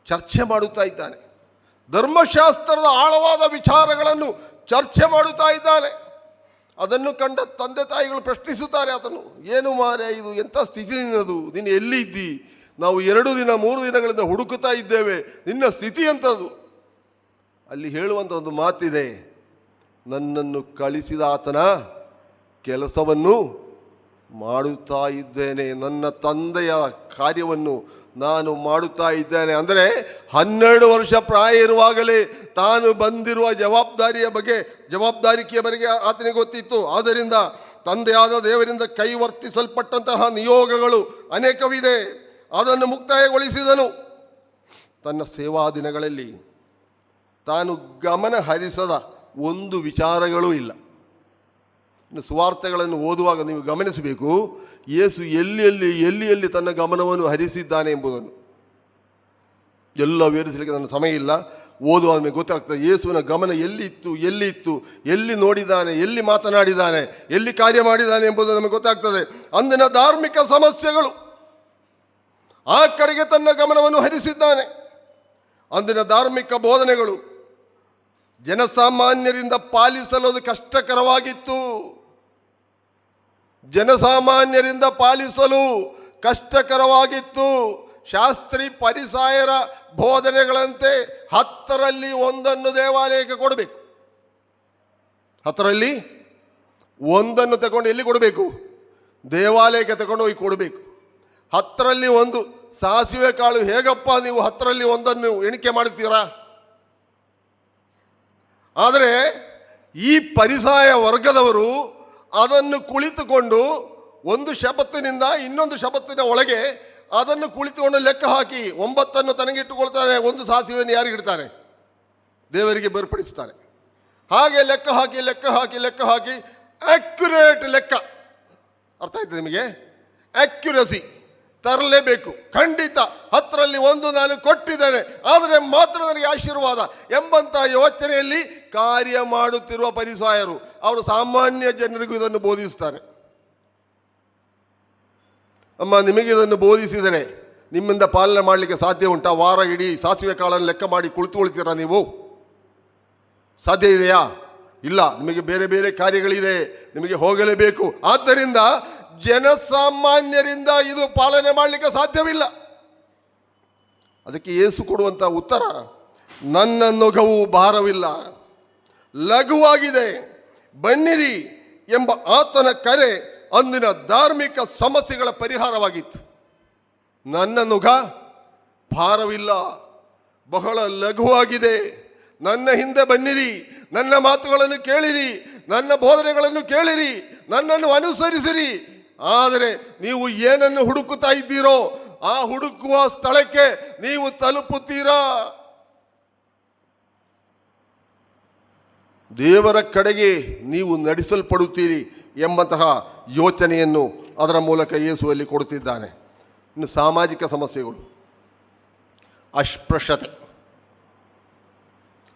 ಚರ್ಚೆ ಮಾಡುತ್ತಾ ಇದ್ದಾನೆ. ಧರ್ಮಶಾಸ್ತ್ರದ ಆಳವಾದ ವಿಚಾರಗಳನ್ನು ಚರ್ಚೆ ಮಾಡುತ್ತಾ ಇದ್ದಾನೆ. ಅದನ್ನು ಕಂಡ ತಂದೆ ತಾಯಿಗಳು ಪ್ರಶ್ನಿಸುತ್ತಾರೆ ಆತನು, ಏನು ಮಾರ್ರೆ ಇದು, ಎಂಥ ಸ್ಥಿತಿ ನಿನ್ನದು, ನೀನು ಎಲ್ಲಿ ಇದ್ದಿ? ನಾವು 2 ದಿನ 3 ದಿನಗಳಿಂದ ಹುಡುಕುತ್ತಾ ಇದ್ದೇವೆ, ನಿನ್ನ ಸ್ಥಿತಿ ಎಂಥದ್ದು? ಅಲ್ಲಿ ಹೇಳುವಂಥ ಒಂದು ಮಾತಿದೆ, ನನ್ನನ್ನು ಕಳಿಸಿದ ಆತನ ಕೆಲಸವನ್ನು ಮಾಡುತ್ತಾ ಇದ್ದೇನೆ, ನನ್ನ ತಂದೆಯ ಕಾರ್ಯವನ್ನು ನಾನು ಮಾಡುತ್ತಾ ಇದ್ದೇನೆ. ಅಂದರೆ 12 ವರ್ಷ ಪ್ರಾಯ ಇರುವಾಗಲೇ ತಾನು ಬಂದಿರುವ ಜವಾಬ್ದಾರಿಕೆಯ ಬಗ್ಗೆ ಆತನಿಗೆ ಗೊತ್ತಿತ್ತು. ಆದ್ದರಿಂದ ತಂದೆಯಾದ ದೇವರಿಂದ ಕೈವರ್ತಿಸಲ್ಪಟ್ಟಂತಹ ನಿಯೋಗಗಳು ಅನೇಕವಿದೆ, ಅದನ್ನು ಮುಕ್ತಾಯಗೊಳಿಸಿದನು. ತನ್ನ ಸೇವಾ ದಿನಗಳಲ್ಲಿ ತಾನು ಗಮನ ಹರಿಸದ ಒಂದು ವಿಚಾರಗಳೂ ಇಲ್ಲ. ಇನ್ನು ಸುವಾರ್ತೆಗಳನ್ನು ಓದುವಾಗ ನೀವು ಗಮನಿಸಬೇಕು, ಯೇಸು ಎಲ್ಲಿ ತನ್ನ ಗಮನವನ್ನು ಹರಿಸಿದ್ದಾನೆ ಎಂಬುದನ್ನು. ಎಲ್ಲ ವಿವರಿಸಲಿಕ್ಕೆ ನನ್ನ ಸಮಯ ಇಲ್ಲ, ಓದುವಾಗ ನಮಗೆ ಗೊತ್ತಾಗ್ತದೆ ಯೇಸುವಿನ ಗಮನ ಎಲ್ಲಿತ್ತು, ಎಲ್ಲಿ ನೋಡಿದ್ದಾನೆ, ಎಲ್ಲಿ ಮಾತನಾಡಿದ್ದಾನೆ, ಎಲ್ಲಿ ಕಾರ್ಯ ಮಾಡಿದ್ದಾನೆ ಎಂಬುದು ನಮಗೆ ಗೊತ್ತಾಗ್ತದೆ. ಅಂದಿನ ಧಾರ್ಮಿಕ ಸಮಸ್ಯೆಗಳು, ಆ ಕಡೆಗೆ ತನ್ನ ಗಮನವನ್ನು ಹರಿಸಿದ್ದಾನೆ. ಅಂದಿನ ಧಾರ್ಮಿಕ ಬೋಧನೆಗಳು ಜನಸಾಮಾನ್ಯರಿಂದ ಪಾಲಿಸಲು ಅದು ಕಷ್ಟಕರವಾಗಿತ್ತು. ಜನಸಾಮಾನ್ಯರಿಂದ ಪಾಲಿಸಲು ಕಷ್ಟಕರವಾಗಿತ್ತು. ಶಾಸ್ತ್ರಿ ಪರಿಸಾಯರ ಬೋಧನೆಗಳಂತೆ 10ರಲ್ಲಿ 1 ದೇವಾಲಯಕ್ಕೆ ಕೊಡಬೇಕು. 10ರಲ್ಲಿ 1 ತಗೊಂಡು ಎಲ್ಲಿ ಕೊಡಬೇಕು? ದೇವಾಲಯಕ್ಕೆ ತಗೊಂಡು ಹೋಗಿ ಕೊಡಬೇಕು. 10ರಲ್ಲಿ 1 ಸಾಸಿವೆ ಕಾಳು ಹೇಗಪ್ಪ ನೀವು 10ರಲ್ಲಿ 1 ಎಣಿಕೆ ಮಾಡುತ್ತೀರಾ? ಆದರೆ ಈ ಪರಿಸಾಯ ವರ್ಗದವರು ಅದನ್ನು ಕುಳಿತುಕೊಂಡು ಒಂದು ಶಬತ್ತಿನಿಂದ ಇನ್ನೊಂದು ಶಬತ್ತಿನ ಒಳಗೆ ಅದನ್ನು ಕುಳಿತುಕೊಂಡು ಲೆಕ್ಕ ಹಾಕಿ 9 ತನಗಿಟ್ಟುಕೊಳ್ತಾನೆ, 1 ಸಾಸಿವೆಯನ್ನು ಯಾರಿಗಿಡ್ತಾನೆ? ದೇವರಿಗೆ ಬೇರ್ಪಡಿಸ್ತಾನೆ. ಹಾಗೆ ಲೆಕ್ಕ ಹಾಕಿ ಅಕ್ಯುರೇಟ್ ಲೆಕ್ಕ. ಅರ್ಥ ಆಯ್ತು ನಿಮಗೆ? ಅಕ್ಯುರಸಿ ತರಲೇಬೇಕು. ಖಂಡಿತ 10ರಲ್ಲಿ 1 ನಾನು ಕೊಟ್ಟಿದ್ದೇನೆ, ಆದರೆ ಮಾತ್ರ ನನಗೆ ಆಶೀರ್ವಾದ ಎಂಬಂಥ ಯೋಚನೆಯಲ್ಲಿ ಕಾರ್ಯ ಮಾಡುತ್ತಿರುವ ಪರಿಸಾಯರು. ಅವರು ಸಾಮಾನ್ಯ ಜನರಿಗೂ ಇದನ್ನು ಬೋಧಿಸ್ತಾರೆ. ಅಮ್ಮ, ನಿಮಗೆ ಇದನ್ನು ಬೋಧಿಸಿದರೆ ನಿಮ್ಮಿಂದ ಪಾಲನೆ ಮಾಡಲಿಕ್ಕೆ ಸಾಧ್ಯ ಉಂಟಾ? ವಾರ ಇಡೀ ಸಾಸಿವೆ ಕಾಳನ್ನು ಲೆಕ್ಕ ಮಾಡಿ ಕುಳಿತುಕೊಳ್ತೀರಾ ನೀವು? ಸಾಧ್ಯ ಇದೆಯಾ? ಇಲ್ಲ. ನಿಮಗೆ ಬೇರೆ ಬೇರೆ ಕಾರ್ಯಗಳಿದೆ, ನಿಮಗೆ ಹೋಗಲೇಬೇಕು. ಆದ್ದರಿಂದ ಜನಸಾಮಾನ್ಯರಿಂದ ಇದು ಪಾಲನೆ ಮಾಡಲಿಕ್ಕೆ ಸಾಧ್ಯವಿಲ್ಲ. ಅದಕ್ಕೆ ಯೇಸು ಕೊಡುವಂಥ ಉತ್ತರ, ನನ್ನ ನೊಗವು ಭಾರವಿಲ್ಲ, ಲಘುವಾಗಿದೆ, ಬನ್ನಿರಿ ಎಂಬ ಆತನ ಕರೆ ಅಂದಿನ ಧಾರ್ಮಿಕ ಸಮಸ್ಯೆಗಳ ಪರಿಹಾರವಾಗಿತ್ತು. ನನ್ನ ನೊಗ ಭಾರವಿಲ್ಲ, ಬಹಳ ಲಘುವಾಗಿದೆ, ನನ್ನ ಹಿಂದೆ ಬನ್ನಿರಿ, ನನ್ನ ಮಾತುಗಳನ್ನು ಕೇಳಿರಿ, ನನ್ನ ಬೋಧನೆಗಳನ್ನು ಕೇಳಿರಿ, ನನ್ನನ್ನು ಅನುಸರಿಸಿರಿ. ಆದರೆ ನೀವು ಏನನ್ನು ಹುಡುಕುತ್ತಾ ಇದ್ದೀರೋ ಆ ಹುಡುಕುವ ಸ್ಥಳಕ್ಕೆ ನೀವು ತಲುಪುತ್ತೀರಾ. ದೇವರ ಕಡೆಗೆ ನೀವು ನಡೆಸಲ್ಪಡುತ್ತೀರಿ ಎಂಬಂತಹ ಯೋಚನೆಯನ್ನು ಅದರ ಮೂಲಕ ಯೇಸುವಲ್ಲಿ ಕೊಡುತ್ತಿದ್ದಾನೆ. ಇನ್ನು ಸಾಮಾಜಿಕ ಸಮಸ್ಯೆಗಳು,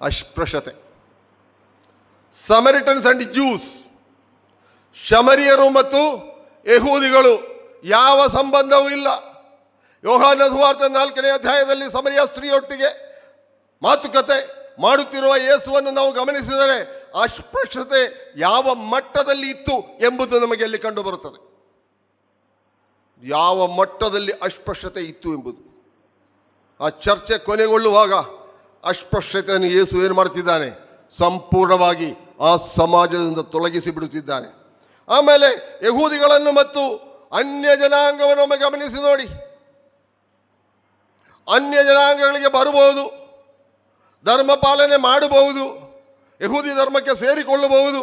ಅಸ್ಪೃಶ್ಯತೆ, ಸಮರಿಟನ್ಸ್ ಅಂಡ್ ಜ್ಯೂಸ್, ಶಮರಿಯರು ಮತ್ತು ಯಹೂದಿಗಳು ಯಾವ ಸಂಬಂಧವೂ ಇಲ್ಲ. ಯೋಹಾನ ಸುವಾರ್ತೆ 4ನೇ ಅಧ್ಯಾಯದಲ್ಲಿ ಸಮರಿಯ ಸ್ತ್ರೀಯೊಟ್ಟಿಗೆ ಮಾತುಕತೆ ಮಾಡುತ್ತಿರುವ ಯೇಸುವನ್ನು ನಾವು ಗಮನಿಸಿದರೆ ಅಸ್ಪೃಶ್ಯತೆ ಯಾವ ಮಟ್ಟದಲ್ಲಿ ಇತ್ತು ಎಂಬುದು ನಮಗೆ ಅಲ್ಲಿ ಕಂಡು ಬರುತ್ತದೆ. ಯಾವ ಮಟ್ಟದಲ್ಲಿ ಅಸ್ಪೃಶ್ಯತೆ ಇತ್ತು ಎಂಬುದು. ಆ ಚರ್ಚೆ ಕೊನೆಗೊಳ್ಳುವಾಗ ಅಸ್ಪೃಶ್ಯತೆಯನ್ನು ಯೇಸು ಏನು ಮಾಡ್ತಿದ್ದಾನೆ? ಸಂಪೂರ್ಣವಾಗಿ ಆ ಸಮಾಜದಿಂದ ತೊಲಗಿಸಿ ಬಿಡುತ್ತಿದ್ದಾನೆ. ಆಮೇಲೆ ಯಹೂದಿಗಳನ್ನು ಮತ್ತು ಅನ್ಯ ಜನಾಂಗವನ್ನು ಒಮ್ಮೆ ಗಮನಿಸಿ ನೋಡಿ. ಅನ್ಯ ಜನಾಂಗಗಳಿಗೆ ಬರಬಹುದು, ಧರ್ಮ ಪಾಲನೆ ಮಾಡಬಹುದು, ಯಹೂದಿ ಧರ್ಮಕ್ಕೆ ಸೇರಿಕೊಳ್ಳಬಹುದು.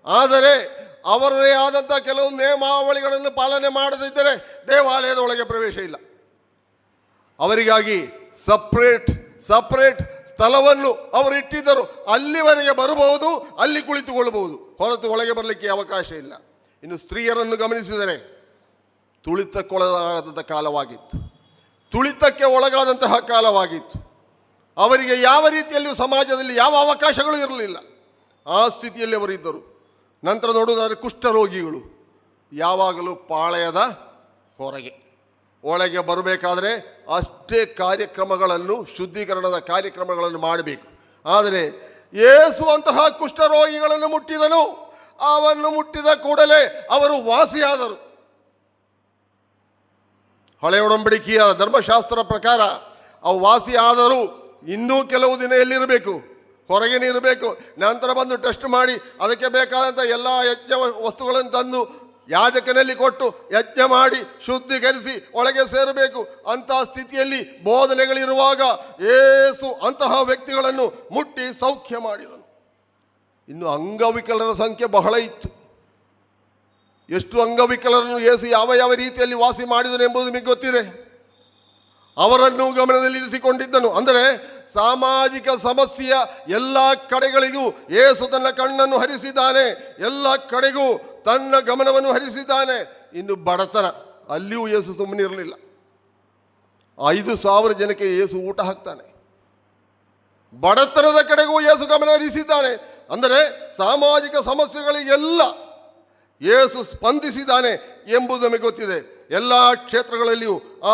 ಆದರೆ ಅವರದೇ ಆದಂಥ ಕೆಲವು ನಿಯಮಾವಳಿಗಳನ್ನು ಪಾಲನೆ ಮಾಡದಿದ್ದರೆ ದೇವಾಲಯದ ಒಳಗೆ ಪ್ರವೇಶ ಇಲ್ಲ. ಅವರಿಗಾಗಿ ಸಪ್ರೇಟ್ ಸ್ಥಳವನ್ನು ಅವರು ಇಟ್ಟಿದ್ದರು. ಅಲ್ಲಿವರೆಗೆ ಬರಬಹುದು, ಅಲ್ಲಿ ಕುಳಿತುಕೊಳ್ಳಬಹುದು, ಹೊರತು ಒಳಗೆ ಬರಲಿಕ್ಕೆ ಅವಕಾಶ ಇಲ್ಲ. ಇನ್ನು ಸ್ತ್ರೀಯರನ್ನು ಗಮನಿಸಿದರೆ ತುಳಿತಕ್ಕೊಳಗಾದಂಥ ಕಾಲವಾಗಿತ್ತು, ತುಳಿತಕ್ಕೆ ಒಳಗಾದಂತಹ ಕಾಲವಾಗಿತ್ತು. ಅವರಿಗೆ ಯಾವ ರೀತಿಯಲ್ಲಿಯೂ ಸಮಾಜದಲ್ಲಿ ಯಾವ ಅವಕಾಶಗಳು ಇರಲಿಲ್ಲ. ಆ ಸ್ಥಿತಿಯಲ್ಲಿ ಅವರಿದ್ದರು. ನಂತರ ನೋಡುವುದಾದರೆ ಕುಷ್ಠರೋಗಿಗಳು ಯಾವಾಗಲೂ ಪಾಳೆಯದ ಹೊರಗೆ, ಒಳಗೆ ಬರಬೇಕಾದ್ರೆ ಅಷ್ಟೇ ಕಾರ್ಯಕ್ರಮಗಳನ್ನು, ಶುದ್ಧೀಕರಣದ ಕಾರ್ಯಕ್ರಮಗಳನ್ನು ಮಾಡಬೇಕು. ಆದರೆ ಯೇಸು ಅಂತಹ ಕುಷ್ಠರೋಗಿಗಳನ್ನು ಮುಟ್ಟಿದನು. ಅವನ್ನು ಮುಟ್ಟಿದ ಕೂಡಲೇ ಅವರು ವಾಸಿಯಾದರು. ಹಳೆಯ ಒಡಂಬಡಿಕೆಯ ಧರ್ಮಶಾಸ್ತ್ರ ಪ್ರಕಾರ ಅವು ವಾಸಿಯಾದರೂ ಇನ್ನೂ ಕೆಲವು ದಿನ ಎಲ್ಲಿರಬೇಕು? ಹೊರಗೇನೆ ಇರಬೇಕು. ನಂತರ ಬಂದು ಟೆಸ್ಟ್ ಮಾಡಿ ಅದಕ್ಕೆ ಬೇಕಾದಂಥ ಎಲ್ಲ ಯಜ್ಞ ವಸ್ತುಗಳನ್ನು ತಂದು ಯಾಜಕನಲ್ಲಿ ಕೊಟ್ಟು ಯಜ್ಞ ಮಾಡಿ ಶುದ್ಧೀಕರಿಸಿ ಒಳಗೆ ಸೇರಬೇಕು. ಅಂತಹ ಸ್ಥಿತಿಯಲ್ಲಿ ಬೋಧನೆಗಳಿರುವಾಗ ಯೇಸು ಅಂತಹ ವ್ಯಕ್ತಿಗಳನ್ನು ಮುಟ್ಟಿ ಸೌಖ್ಯ ಮಾಡಿದನು. ಇನ್ನು ಅಂಗವಿಕಲರ ಸಂಖ್ಯೆ ಬಹಳ ಇತ್ತು. ಎಷ್ಟು ಅಂಗವಿಕಲರನ್ನು ಯೇಸು ಯಾವ ಯಾವ ರೀತಿಯಲ್ಲಿ ವಾಸಿ ಮಾಡಿದನು ಎಂಬುದು ನಿಮಗೆ ಗೊತ್ತಿದೆ. ಅವರನ್ನು ಗಮನದಲ್ಲಿರಿಸಿಕೊಂಡಿದ್ದನು. ಅಂದರೆ ಸಾಮಾಜಿಕ ಸಮಸ್ಯೆಯ ಎಲ್ಲ ಕಡೆಗಳಿಗೂ ಯೇಸು ತನ್ನ ಕಣ್ಣನ್ನು ಹರಿಸಿದ್ದಾನೆ, ಎಲ್ಲ ಕಡೆಗೂ ತನ್ನ ಗಮನವನ್ನು ಹರಿಸಿದ್ದಾನೆ. ಇನ್ನು ಬಡತನ, ಅಲ್ಲಿಯೂ ಯೇಸು ಸುಮ್ಮನಿರಲಿಲ್ಲ. 5,000 ಜನಕ್ಕೆ ಯೇಸು ಊಟ ಹಾಕ್ತಾನೆ. ಬಡತನದ ಕಡೆಗೂ ಯೇಸು ಗಮನ ಹರಿಸಿದ್ದಾನೆ. ಅಂದರೆ ಸಾಮಾಜಿಕ ಸಮಸ್ಯೆಗಳಿಗೆಲ್ಲ ಯೇಸು ಸ್ಪಂದಿಸಿದ್ದಾನೆ ಎಂಬುದು ನಮಗೆ ಗೊತ್ತಿದೆ. ಎಲ್ಲ ಕ್ಷೇತ್ರಗಳಲ್ಲಿಯೂ